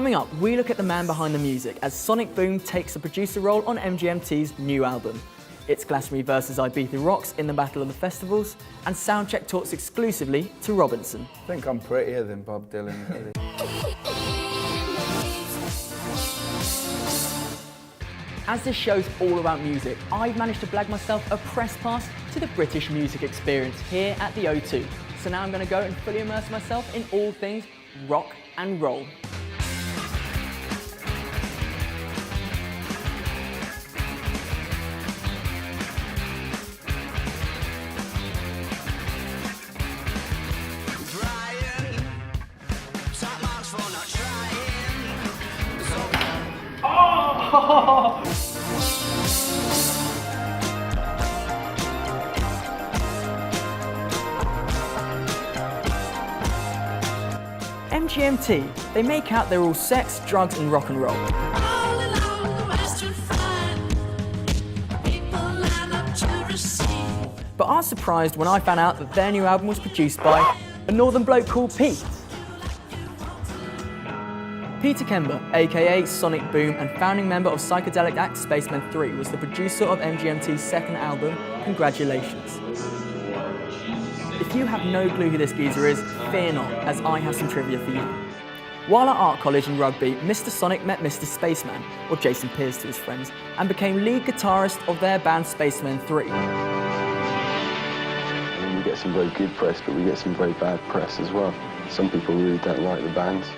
Coming up, we look at the man behind the music as Sonic Boom takes a producer role on MGMT's new album. It's Glastonbury versus Ibiza Rocks in the Battle of the Festivals, and Soundcheck talks exclusively to Robinson. I think I'm prettier than Bob Dylan, really. As this show's all about music, I've managed to blag myself a press pass to the British music experience here at the O2. So now I'm going to go and fully immerse myself in all things rock and roll. MGMT, they make out they're all sex, drugs and rock and roll. But I was surprised when I found out that their new album was produced by a northern bloke called Pete. Peter Kember, aka Sonic Boom and founding member of psychedelic act Spacemen 3, was the producer of MGMT's second album, Congratulations. If you have no clue who this geezer is, fear not, as I have some trivia for you. While at art college in Rugby, Mr. Sonic met Mr. Spaceman, or Jason Pearce to his friends, and became lead guitarist of their band Spacemen 3. We get some very good press, but we get some very bad press as well. Some people really don't like the bands.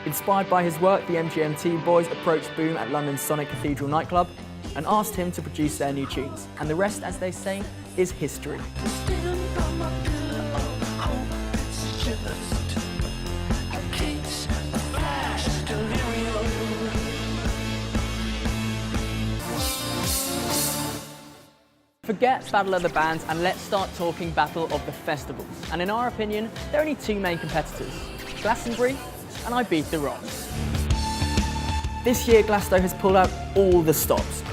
Inspired by his work, the MGMT boys approached Boom at London's Sonic Cathedral nightclub and asked him to produce their new tunes. And the rest, as they say, is history. Forget Battle of the Bands and let's start talking Battle of the Festivals. And in our opinion, there are only two main competitors, Glastonbury and Ibiza Rocks. This year, Glasto has pulled out all the stops.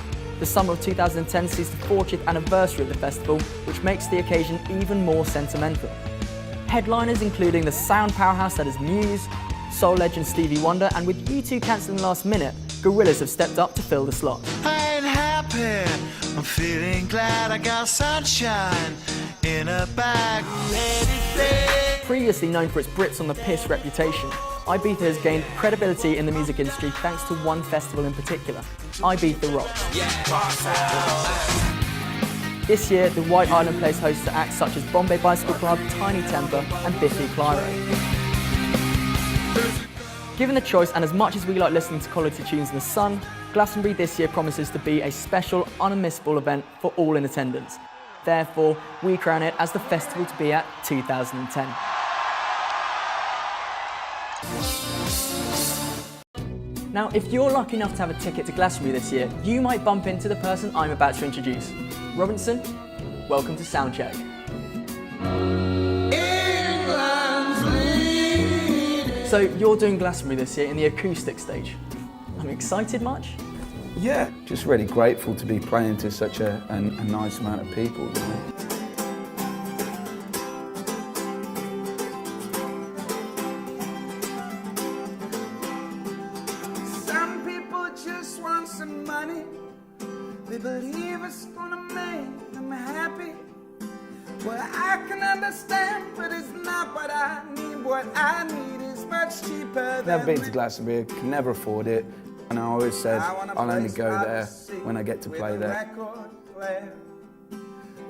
The summer of 2010 sees the 40th anniversary of the festival, which makes the occasion even more sentimental. Headliners including the sound powerhouse that is Muse, soul legend Stevie Wonder, and with U2 cancelling last minute, Gorillaz have stepped up to fill the slot. I ain't happy, I'm feeling glad I got sunshine in a bag. Previously known for its Brits on the piss reputation, Ibiza has gained credibility in the music industry thanks to one festival in particular, Ibiza Rocks. This year, the White Island plays host to acts such as Bombay Bicycle Club, Tiny Temper and Biffy Clyro. Given the choice, and as much as we like listening to quality tunes in the sun, Glastonbury this year promises to be a special, unmissable event for all in attendance. Therefore, we crown it as the festival to be at 2010. Now, if you're lucky enough to have a ticket to Glastonbury this year, you might bump into the person I'm about to introduce. Robinson, welcome to Soundcheck. So you're doing Glastonbury this year in the acoustic stage. I'm excited much? Yeah, just really grateful to be playing to such a nice amount of people. You know? Some people just want some money. They believe it's gonna make them happy. Well, I can understand, but it's not what I need. What I need is much cheaper than... Never been to Glastonbury, can never afford it. And I always said, I'll only go there when I get to play there.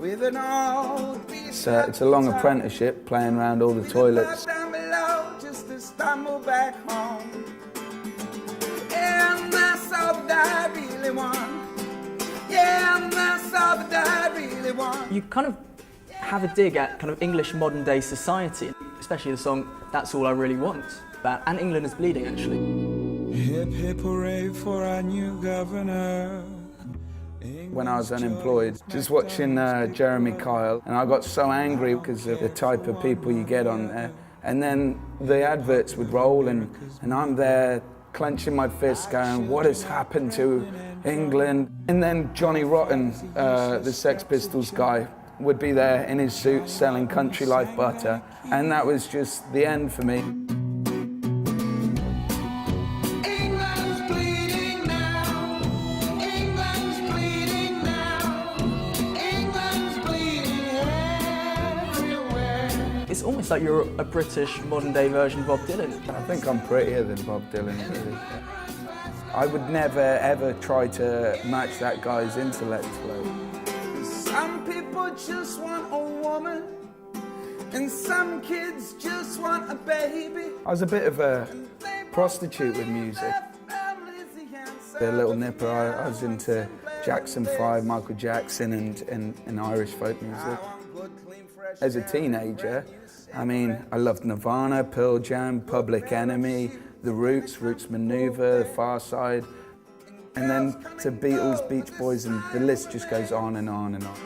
It's a long apprenticeship, playing around all the toilets. Just to stumble back home. And that's all that I really want. Yeah, and that's all that I really want. You kind of have a dig at kind of English modern day society, especially the song That's All I Really Want, and England is Bleeding actually. Hip hip hooray for our new governor. When I was unemployed, just watching Jeremy Kyle, and I got so angry because of the type of people you get on there. And then the adverts would roll, and I'm there clenching my fists going, what has happened to England? And then Johnny Rotten, the Sex Pistols guy, would be there in his suit selling Country Life butter, and that was just the end for me. almost like you're a British modern-day version of Bob Dylan. I think I'm prettier than Bob Dylan, really. I would never, ever try to match that guy's intellect flow. Some people just want a woman, and some kids just want a baby. I was a bit of a prostitute with music. The Little Nipper, I was into Jackson 5, Michael Jackson and Irish folk music. As a teenager, I mean, I loved Nirvana, Pearl Jam, Public Enemy, The Roots, Roots Maneuver, The Far Side, and then to Beatles, Beach Boys, and the list just goes on and on and on.